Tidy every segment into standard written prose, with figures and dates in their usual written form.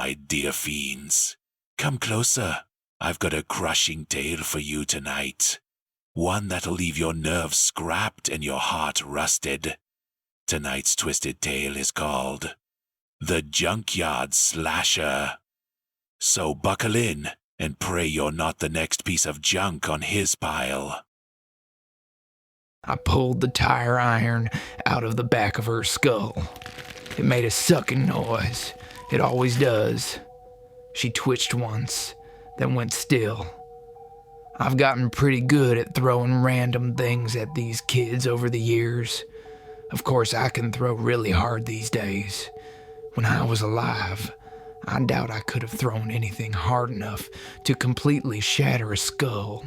my dear fiends. Come closer. I've got a crushing tale for you tonight. One that'll leave your nerves scrapped and your heart rusted. Tonight's twisted tale is called The Junkyard Slasher. So buckle in and pray you're not the next piece of junk on his pile. I pulled the tire iron out of the back of her skull. It made a sucking noise. It always does. She twitched once, then went still. I've gotten pretty good at throwing random things at these kids over the years. Of course, I can throw really hard these days. When I was alive, I doubt I could have thrown anything hard enough to completely shatter a skull.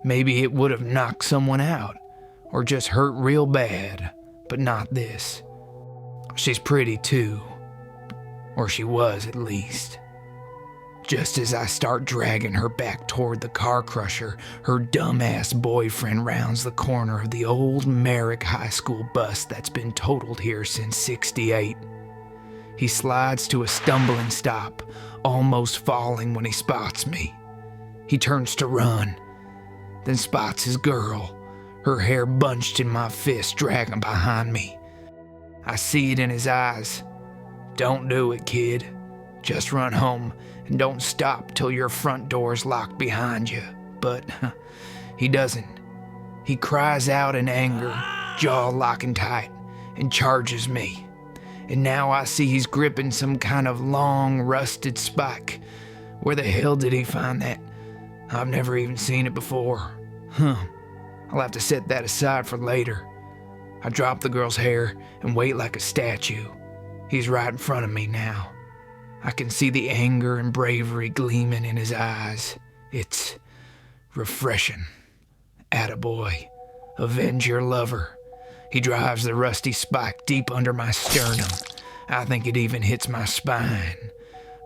Maybe it would have knocked someone out, or just hurt real bad, but not this. She's pretty too, or she was at least. Just as I start dragging her back toward the car crusher, her dumbass boyfriend rounds the corner of the old Merrick High School bus that's been totaled here since '68. He slides to a stumbling stop, almost falling when he spots me. He turns to run, then spots his girl, her hair bunched in my fist, dragging behind me. I see it in his eyes. Don't do it, kid. Just run home and don't stop till your front door's locked behind you. But he doesn't. He cries out in anger, jaw locking tight, and charges me. And now I see he's gripping some kind of long, rusted spike. Where the hell did he find that? I've never even seen it before. I'll have to set that aside for later. I drop the girl's hair and wait like a statue. He's right in front of me now. I can see the anger and bravery gleaming in his eyes. It's refreshing. Attaboy. Avenge your lover. He drives the rusty spike deep under my sternum. I think it even hits my spine.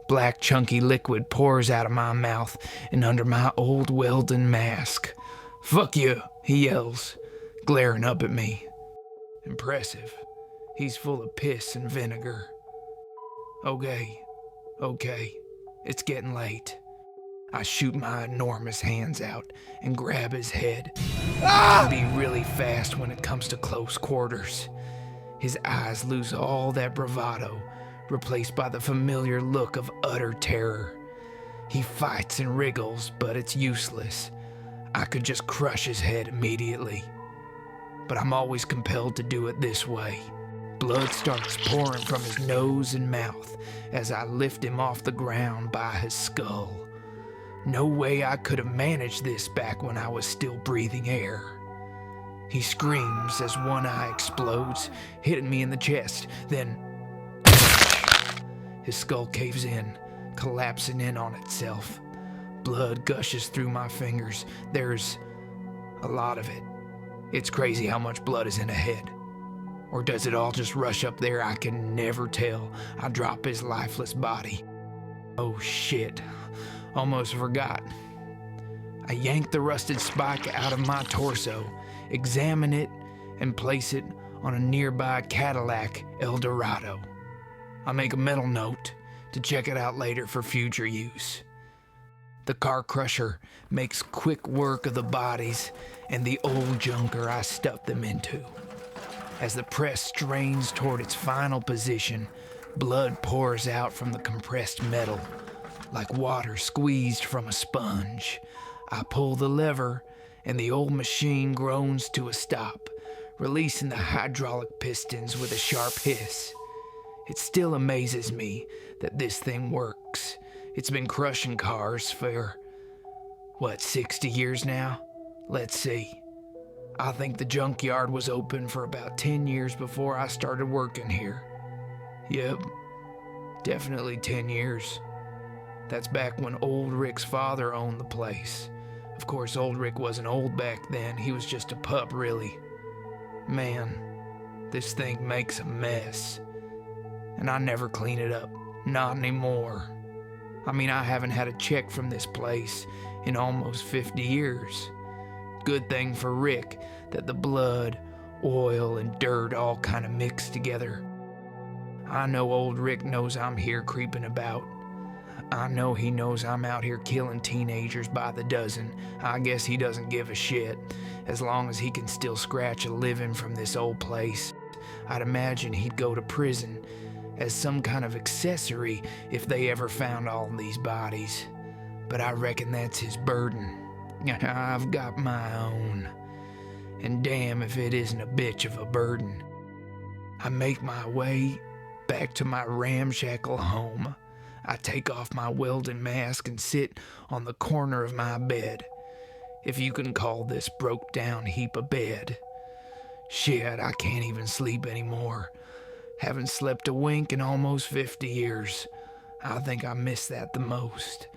Black chunky liquid pours out of my mouth and under my old Weldon mask. "Fuck you," he yells, glaring up at me. Impressive. He's full of piss and vinegar. Okay, it's getting late. I shoot my enormous hands out and grab his head. I can be really fast when it comes to close quarters. His eyes lose all that bravado, replaced by the familiar look of utter terror. He fights and wriggles, but it's useless. I could just crush his head immediately. But I'm always compelled to do it this way. Blood starts pouring from his nose and mouth as I lift him off the ground by his skull. No way I could have managed this back when I was still breathing air. He screams as one eye explodes, hitting me in the chest, then his skull caves in, collapsing in on itself. Blood gushes through my fingers. There's a lot of it. It's crazy how much blood is in a head. Or does it all just rush up there? I can never tell. I drop his lifeless body. Oh shit. Almost forgot. I yank the rusted spike out of my torso, examine it, and place it on a nearby Cadillac Eldorado. I make a mental note to check it out later for future use. The car crusher makes quick work of the bodies and the old junker I stuffed them into. As the press strains toward its final position, blood pours out from the compressed metal, like water squeezed from a sponge. I pull the lever, and the old machine groans to a stop, releasing the hydraulic pistons with a sharp hiss. It still amazes me that this thing works. It's been crushing cars for, 60 years now? Let's see. I think the junkyard was open for about 10 years before I started working here. Yep, definitely 10 years. That's back when old Rick's father owned the place. Of course, old Rick wasn't old back then. He was just a pup, really. Man, this thing makes a mess. And I never clean it up. Not anymore. I mean, I haven't had a check from this place in almost 50 years. Good thing for Rick that the blood, oil, and dirt all kind of mixed together. I know old Rick knows I'm here creeping about, I know he knows I'm out here killing teenagers by the dozen. I guess he doesn't give a shit, as long as he can still scratch a living from this old place. I'd imagine he'd go to prison as some kind of accessory if they ever found all these bodies. But I reckon that's his burden. I've got my own. And damn if it isn't a bitch of a burden. I make my way back to my ramshackle home. I take off my welding mask and sit on the corner of my bed, if you can call this broke down heap a bed. Shit, I can't even sleep anymore. Haven't slept a wink in almost 50 years. I think I miss that the most.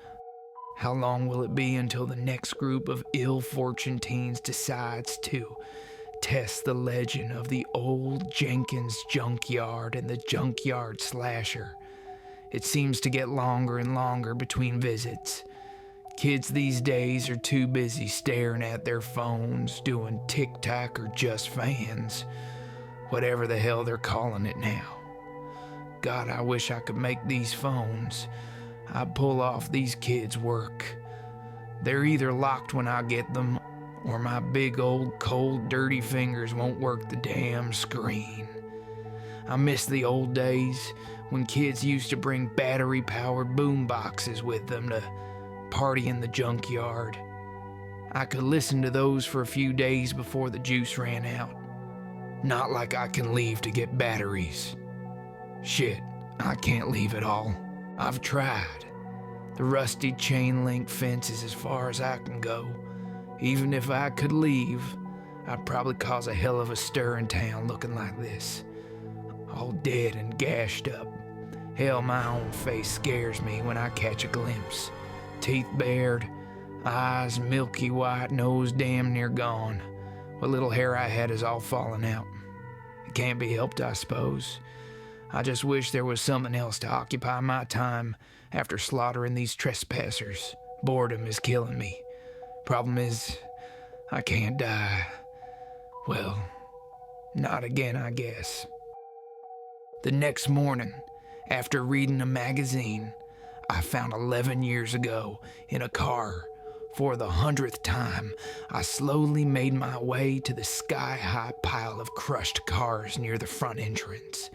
How long will it be until the next group of ill-fortuned teens decides to test the legend of the old Jenkins junkyard and the Junkyard Slasher? It seems to get longer and longer between visits. Kids these days are too busy staring at their phones, doing TikTok or Just Fans, whatever the hell they're calling it now. God, I wish I could make these phones. I'd pull off these kids' work. They're either locked when I get them, or my big old cold dirty fingers won't work the damn screen. I miss the old days when kids used to bring battery-powered boom boxes with them to party in the junkyard. I could listen to those for a few days before the juice ran out. Not like I can leave to get batteries. Shit, I can't leave at all. I've tried. The rusty chain-link fence is as far as I can go. Even if I could leave, I'd probably cause a hell of a stir in town looking like this. All dead and gashed up. Hell, my own face scares me when I catch a glimpse. Teeth bared, eyes milky white, nose damn near gone. What little hair I had is all falling out. It can't be helped, I suppose. I just wish there was something else to occupy my time after slaughtering these trespassers. Boredom is killing me. Problem is, I can't die. Well, not again, I guess. The next morning, after reading a magazine I found 11 years ago in a car, for the 100th time, I slowly made my way to the sky-high pile of crushed cars near the front entrance.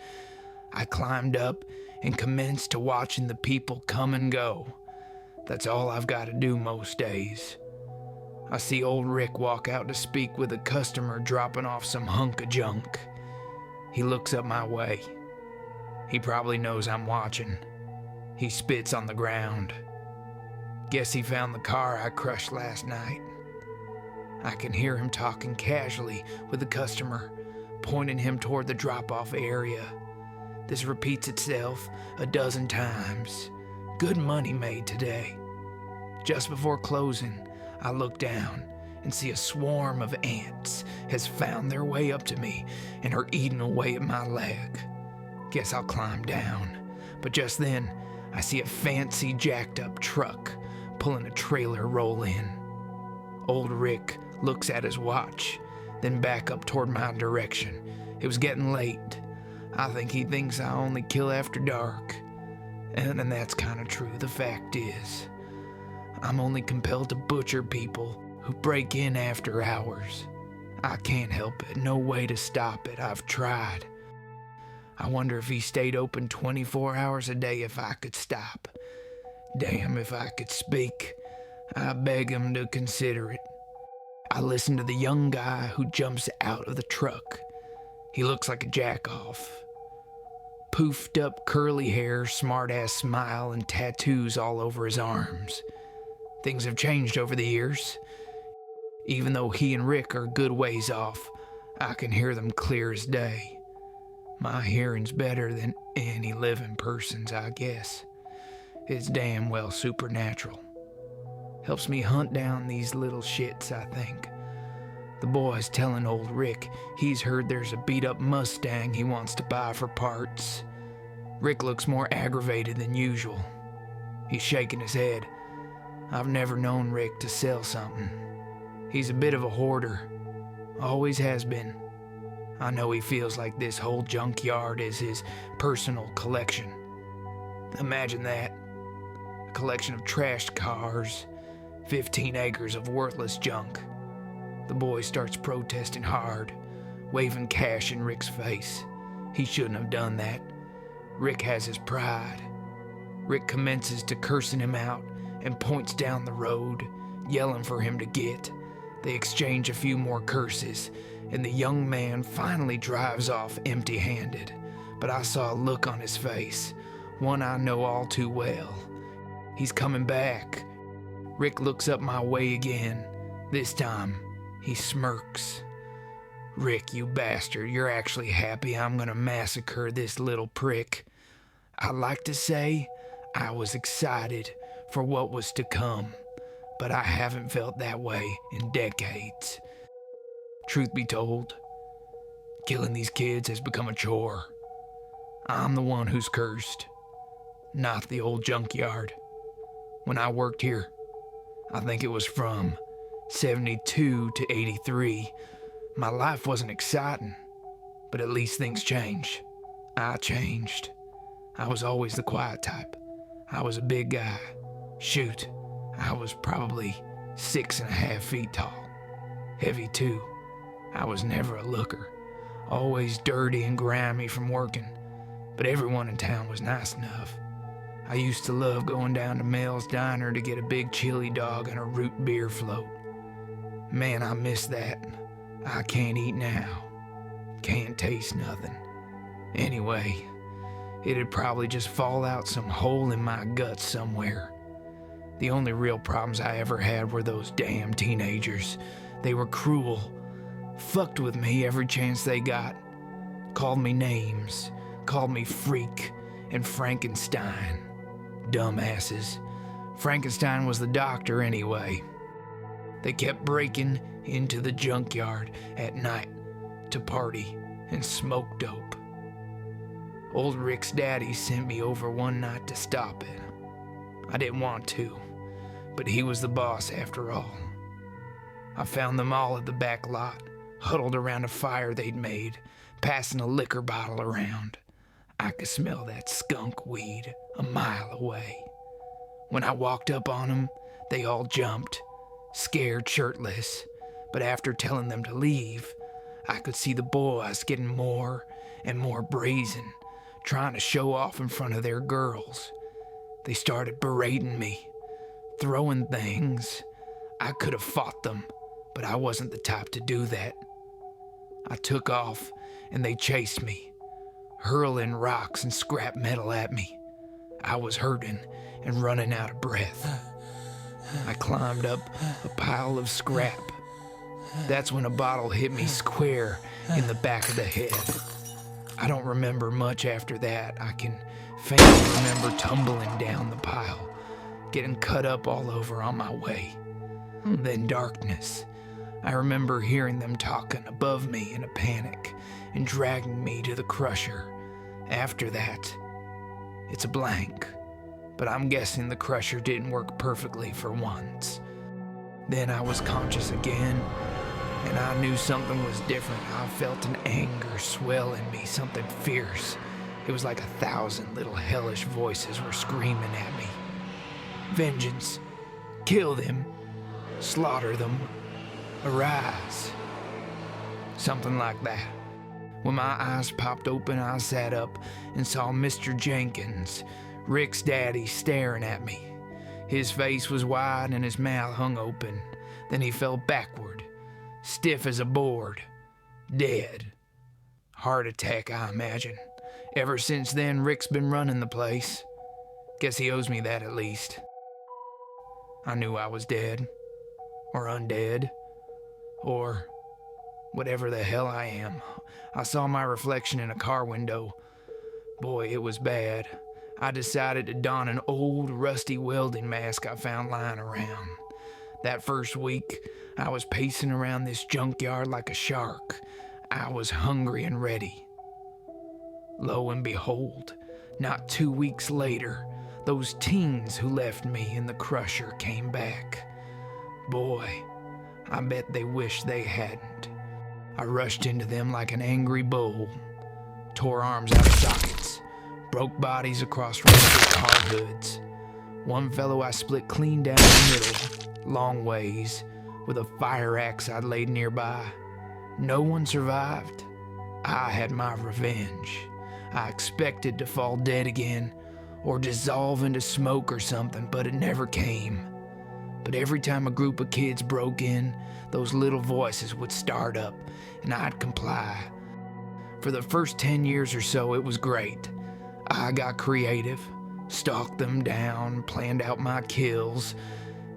I climbed up and commenced to watching the people come and go. That's all I've got to do most days. I see old Rick walk out to speak with a customer dropping off some hunk of junk. He looks up my way. He probably knows I'm watching. He spits on the ground. Guess he found the car I crushed last night. I can hear him talking casually with the customer, pointing him toward the drop-off area. This repeats itself a dozen times. Good money made today. Just before closing, I look down and see a swarm of ants has found their way up to me and are eating away at my leg. Guess I'll climb down. But just then, I see a fancy jacked-up truck pulling a trailer roll in. Old Rick looks at his watch, then back up toward my direction. It was getting late. I think he thinks I only kill after dark. And that's kind of true. The fact is, I'm only compelled to butcher people who break in after hours. I can't help it. No way to stop it. I've tried. I wonder if he stayed open 24 hours a day if I could stop. Damn, if I could speak. I beg him to consider it. I listen to the young guy who jumps out of the truck. He looks like a jack-off. Poofed up curly hair, smart-ass smile, and tattoos all over his arms. Things have changed over the years. Even though he and Rick are a good ways off, I can hear them clear as day. My hearing's better than any living person's, I guess. It's damn well supernatural. Helps me hunt down these little shits, I think. The boy's telling old Rick he's heard there's a beat-up Mustang he wants to buy for parts. Rick looks more aggravated than usual. He's shaking his head. I've never known Rick to sell something. He's a bit of a hoarder. Always has been. I know he feels like this whole junkyard is his personal collection. Imagine that. collection of trashed cars, 15 acres of worthless junk. The boy starts protesting hard, waving cash in Rick's face. He shouldn't have done that. Rick has his pride. Rick commences to cursing him out and points down the road, yelling for him to get. They exchange a few more curses, and the young man finally drives off empty-handed. But I saw a look on his face, one I know all too well. He's coming back. Rick looks up my way again. This time, he smirks. Rick, you bastard, you're actually happy I'm gonna massacre this little prick. I like to say I was excited for what was to come, but I haven't felt that way in decades. Truth be told, killing these kids has become a chore. I'm the one who's cursed, not the old junkyard. When I worked here, I think it was from 72 to 83, my life wasn't exciting, but at least things changed. I changed. I was always the quiet type. I was a big guy. Shoot, I was probably 6.5 feet tall. Heavy too. I was never a looker. Always dirty and grimy from working, but everyone in town was nice enough. I used to love going down to Mel's Diner to get a big chili dog and a root beer float. Man, I miss that. I can't eat now. Can't taste nothing. Anyway, it'd probably just fall out some hole in my guts somewhere. The only real problems I ever had were those damn teenagers. They were cruel. Fucked with me every chance they got. Called me names. Called me freak and Frankenstein. Dumbasses. Frankenstein was the doctor anyway. They kept breaking into the junkyard at night to party and smoke dope. Old Rick's daddy sent me over one night to stop it. I didn't want to, but he was the boss after all. I found them all at the back lot, huddled around a fire they'd made, passing a liquor bottle around. I could smell that skunk weed a mile away. When I walked up on them, they all jumped, scared shirtless, but after telling them to leave, I could see the boys getting more and more brazen, trying to show off in front of their girls. They started berating me, throwing things. I could have fought them, but I wasn't the type to do that. I took off, and they chased me, hurling rocks and scrap metal at me. I was hurting and running out of breath. I climbed up a pile of scrap. That's when a bottle hit me square in the back of the head. I don't remember much after that. I can faintly remember tumbling down the pile, getting cut up all over on my way. Then darkness. I remember hearing them talking above me in a panic and dragging me to the crusher. After that, it's a blank, but I'm guessing the crusher didn't work perfectly for once. Then I was conscious again, and I knew something was different. I felt an anger swell in me, something fierce. It was like 1,000 little hellish voices were screaming at me. Vengeance. Kill them. Slaughter them. Arise. Something like that. When my eyes popped open, I sat up and saw Mr. Jenkins, Rick's daddy, staring at me. His face was wide and his mouth hung open. Then he fell backward, stiff as a board, dead. Heart attack, I imagine. Ever since then, Rick's been running the place. Guess he owes me that at least. I knew I was dead, or undead, or whatever the hell I am. I saw my reflection in a car window. Boy, it was bad. I decided to don an old, rusty welding mask I found lying around. That first week, I was pacing around this junkyard like a shark. I was hungry and ready. Lo and behold, not 2 weeks later, those teens who left me in the crusher came back. Boy, I bet they wish they hadn't. I rushed into them like an angry bull, tore arms out of sockets, broke bodies across rusted car hoods. One fellow I split clean down the middle, long ways, with a fire axe I'd laid nearby. No one survived. I had my revenge. I expected to fall dead again, or dissolve into smoke or something, but it never came. But every time a group of kids broke in, those little voices would start up, and I'd comply. For the first 10 years or so, it was great. I got creative, stalked them down, planned out my kills.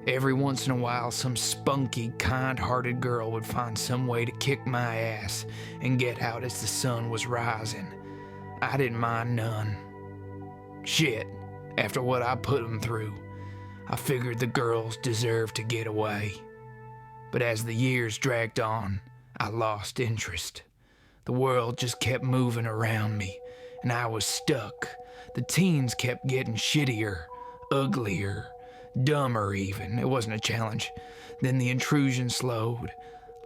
Every once in a while, some spunky, kind-hearted girl would find some way to kick my ass and get out as the sun was rising. I didn't mind none. Shit, after what I put them through, I figured the girls deserved to get away. But as the years dragged on, I lost interest. The world just kept moving around me, and I was stuck. The teens kept getting shittier, uglier, dumber even. It wasn't a challenge. Then the intrusion slowed.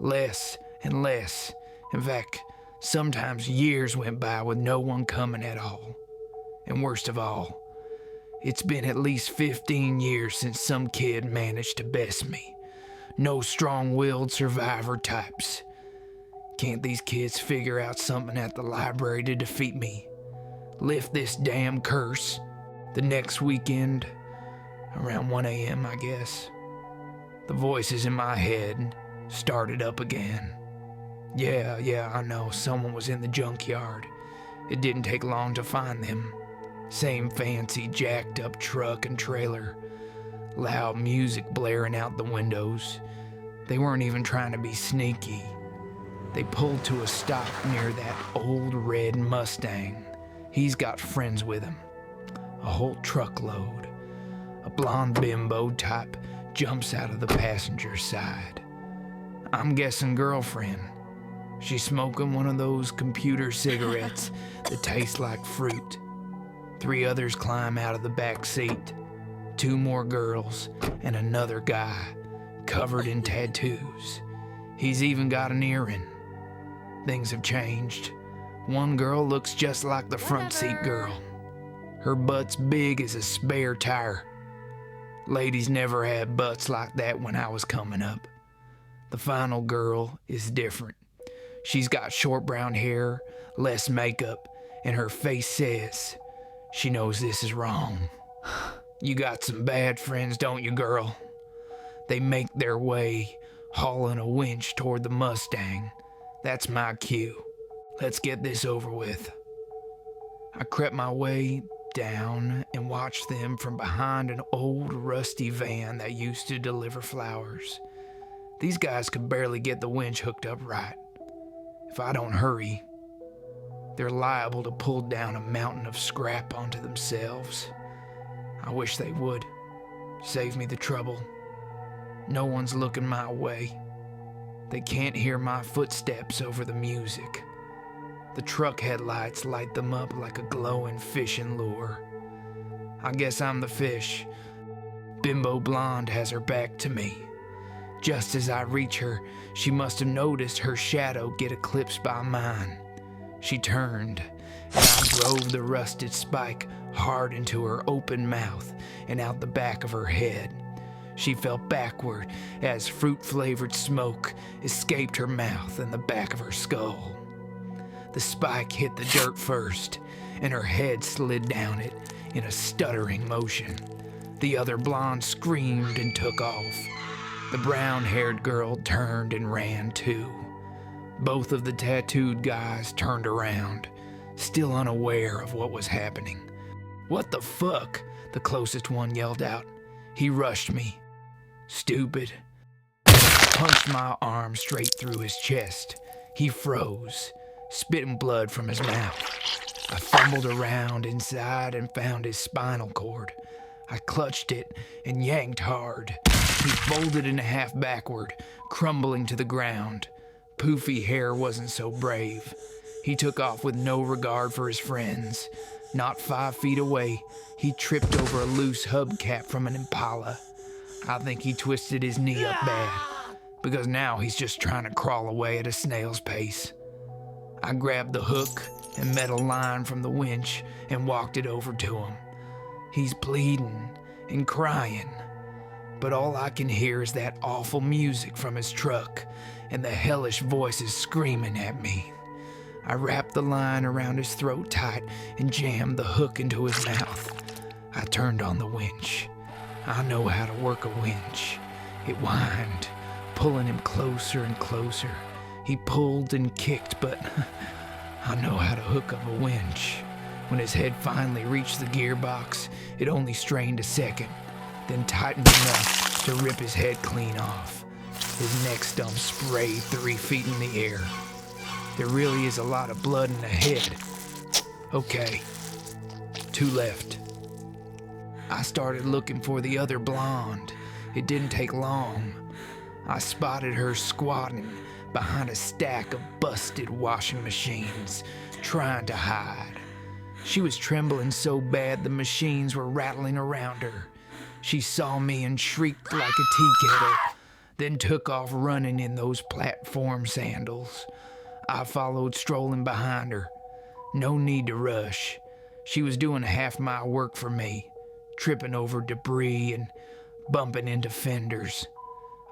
Less and less. In fact, sometimes years went by with no one coming at all. And worst of all, it's been at least 15 years since some kid managed to best me. No strong-willed survivor types. Can't these kids figure out something at the library to defeat me? Lift this damn curse. The next weekend, around 1 a.m., I guess, the voices in my head started up again. Yeah, I know, someone was in the junkyard. It didn't take long to find them. Same fancy jacked up truck and trailer. Loud music blaring out the windows. They weren't even trying to be sneaky. They pulled to a stop near that old red Mustang. He's got friends with him. A whole truckload. A blonde bimbo type jumps out of the passenger side. I'm guessing girlfriend. She's smoking one of those computer cigarettes that taste like fruit. 3 others climb out of the back seat. 2 more girls and another guy covered in tattoos. He's even got an earring. Things have changed. One girl looks just like the front seat girl. Her butt's big as a spare tire. Ladies never had butts like that when I was coming up. The final girl is different. She's got short brown hair, less makeup, and her face says she knows this is wrong. You got some bad friends, don't you, girl? They make their way, hauling a winch toward the Mustang. That's my cue. Let's get this over with. I crept my way down and watched them from behind an old rusty van that used to deliver flowers. These guys could barely get the winch hooked up right. If I don't hurry, they're liable to pull down a mountain of scrap onto themselves. I wish they would. Save me the trouble. No one's looking my way. They can't hear my footsteps over the music. The truck headlights light them up like a glowing fishing lure. I guess I'm the fish. Bimbo Blonde has her back to me. Just as I reach her, she must have noticed her shadow get eclipsed by mine. She turned, and I drove the rusted spike hard into her open mouth and out the back of her head. She fell backward as fruit-flavored smoke escaped her mouth and the back of her skull. The spike hit the dirt first, and her head slid down it in a stuttering motion. The other blonde screamed and took off. The brown-haired girl turned and ran too. Both of the tattooed guys turned around, still unaware of what was happening. "What the fuck?" the closest one yelled out. He rushed me. Stupid. Punched my arm straight through his chest. He froze, spitting blood from his mouth. I fumbled around inside and found his spinal cord. I clutched it and yanked hard. He folded in half backward, crumbling to the ground. Poofy hair wasn't so brave. He took off with no regard for his friends. Not 5 feet away, he tripped over a loose hubcap from an Impala. I think he twisted his knee up bad, because now he's just trying to crawl away at a snail's pace. I grabbed the hook and metal line from the winch and walked it over to him. He's bleeding, and crying. But all I can hear is that awful music from his truck and the hellish voices screaming at me. I wrapped the line around his throat tight and jammed the hook into his mouth. I turned on the winch. I know how to work a winch. It whined, pulling him closer and closer. He pulled and kicked, but I know how to hook up a winch. When his head finally reached the gearbox, it only strained a second, then tightened enough to rip his head clean off. His neck stump sprayed 3 feet in the air. There really is a lot of blood in the head. Okay, 2 left. I started looking for the other blonde. It didn't take long. I spotted her squatting behind a stack of busted washing machines, trying to hide. She was trembling so bad the machines were rattling around her. She saw me and shrieked like a tea kettle, then took off running in those platform sandals. I followed, strolling behind her. No need to rush. She was doing half my work for me, tripping over debris and bumping into fenders.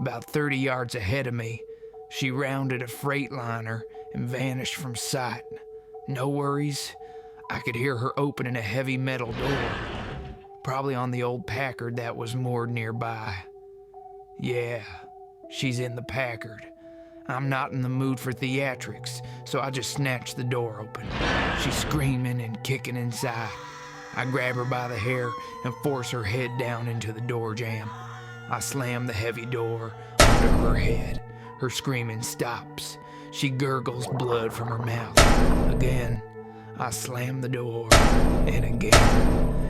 About 30 yards ahead of me, she rounded a Freightliner and vanished from sight. No worries. I could hear her opening a heavy metal door, probably on the old Packard that was moored nearby. Yeah, she's in the Packard. I'm not in the mood for theatrics, so I just snatched the door open. She's screaming and kicking inside. I grab her by the hair and force her head down into the door jamb. I slam the heavy door under her head. Her screaming stops. She gurgles blood from her mouth. Again, I slam the door, and again,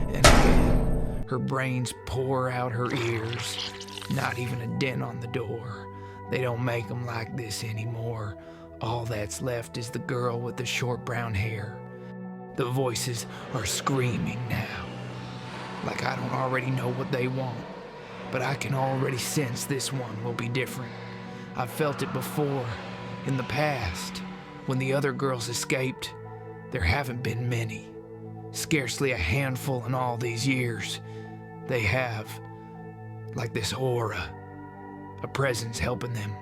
and again. Her brains pour out her ears. Not even a dent on the door. They don't make them like this anymore. All that's left is the girl with the short brown hair. The voices are screaming now. Like I don't already know what they want. But I can already sense this one will be different. I've felt it before, in the past, when the other girls escaped. There haven't been many. Scarcely a handful in all these years. They have, like this aura, a presence helping them.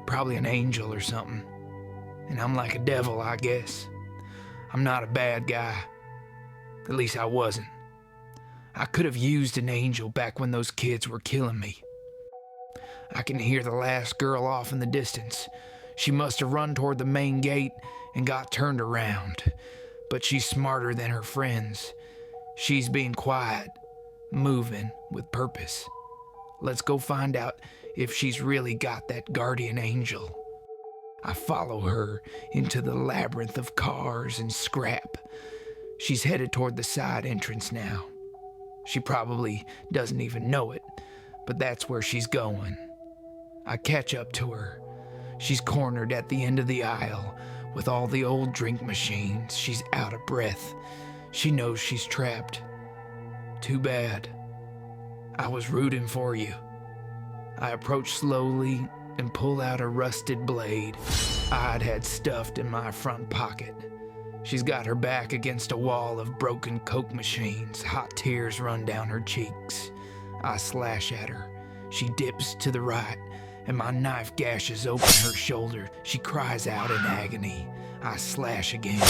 Probably an angel or something. And I'm like a devil, I guess. I'm not a bad guy. At least I wasn't. I could have used an angel back when those kids were killing me. I can hear the last girl off in the distance. She must have run toward the main gate and got turned around. But she's smarter than her friends. She's being quiet, moving with purpose. Let's go find out if she's really got that guardian angel. I follow her into the labyrinth of cars and scrap. She's headed toward the side entrance now. She probably doesn't even know it, but that's where she's going. I catch up to her. She's cornered at the end of the aisle with all the old drink machines. She's out of breath. She knows she's trapped. Too bad. I was rooting for you. I approach slowly and pull out a rusted blade I'd had stuffed in my front pocket. She's got her back against a wall of broken Coke machines. Hot tears run down her cheeks. I slash at her. She dips to the right, and my knife gashes open her shoulder. She cries out in agony. I slash again,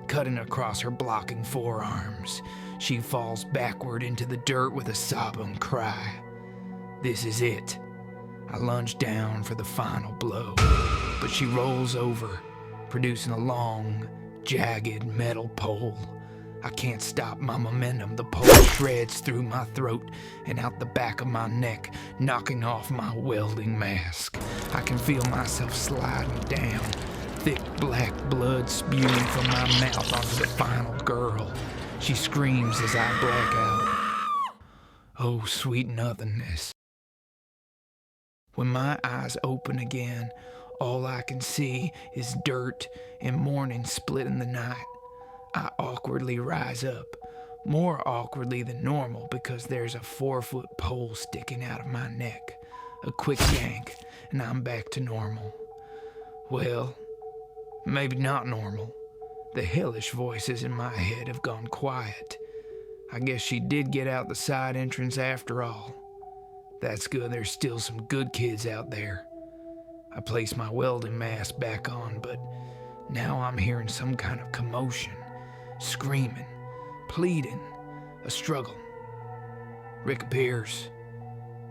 cutting across her blocking forearms. She falls backward into the dirt with a sobbing cry. This is it. I lunge down for the final blow, but she rolls over, producing a long, jagged metal pole. I can't stop my momentum. The pole shreds through my throat and out the back of my neck, knocking off my welding mask. I can feel myself sliding down, thick black blood spewing from my mouth onto the final girl. She screams as I black out. Oh, sweet nothingness. When my eyes open again, all I can see is dirt and morning split in the night. I awkwardly rise up, more awkwardly than normal because there's a 4-foot pole sticking out of my neck. A quick yank, and I'm back to normal. Well, maybe not normal. The hellish voices in my head have gone quiet. I guess she did get out the side entrance after all. That's good, there's still some good kids out there. I placed my welding mask back on, but now I'm hearing some kind of commotion, screaming, pleading, a struggle. Rick appears.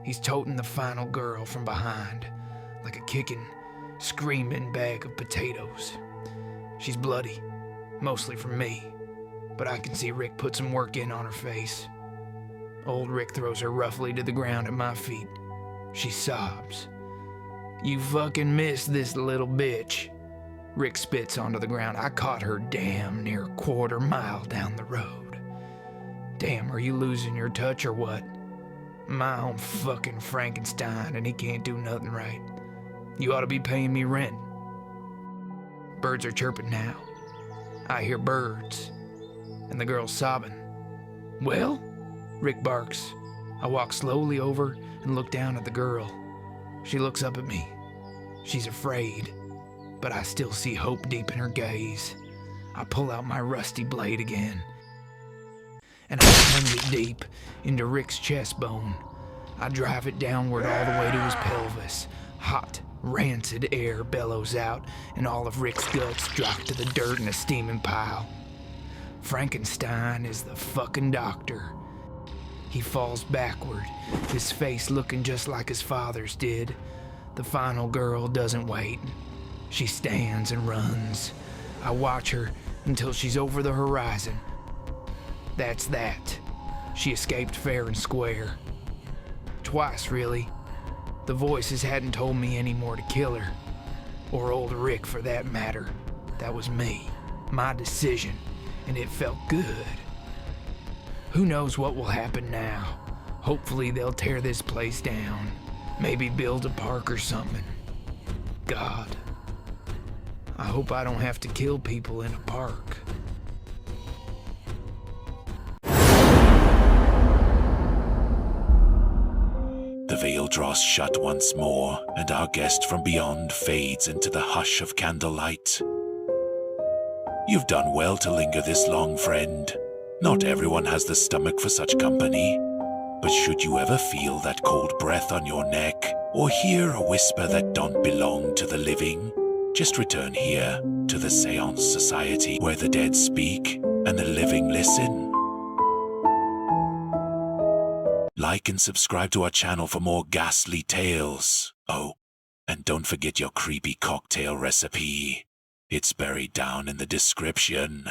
He's toting the final girl from behind, like a kicking, screaming bag of potatoes. She's bloody, mostly from me, but I can see Rick put some work in on her face. Old Rick throws her roughly to the ground at my feet. She sobs. "You fucking missed this little bitch." Rick spits onto the ground. I caught her damn near a quarter mile down the road. Damn, are you losing your touch or what? My own fucking Frankenstein, and he can't do nothing right. You ought to be paying me rent. Birds are chirping now. I hear birds, and the girl's sobbing. "Well?" Rick barks. I walk slowly over and look down at the girl. She looks up at me. She's afraid, but I still see hope deep in her gaze. I pull out my rusty blade again, and I plunge it deep into Rick's chest bone. I drive it downward all the way to his pelvis. Hot, rancid air bellows out, and all of Rick's guts drop to the dirt in a steaming pile. Frankenstein is the fucking doctor. He falls backward, his face looking just like his father's did. The final girl doesn't wait. She stands and runs. I watch her until she's over the horizon. That's that. She escaped fair and square. Twice, really. The voices hadn't told me any more to kill her. Or old Rick, for that matter. That was me. My decision. And it felt good. Who knows what will happen now? Hopefully they'll tear this place down. Maybe build a park or something. God. I hope I don't have to kill people in a park. The veil draws shut once more, and our guest from beyond fades into the hush of candlelight. You've done well to linger this long, friend. Not everyone has the stomach for such company. But should you ever feel that cold breath on your neck, or hear a whisper that don't belong to the living, just return here to the Séance Society, where the dead speak and the living listen. Like and subscribe to our channel for more ghastly tales. Oh, and don't forget your creepy cocktail recipe. It's buried down in the description.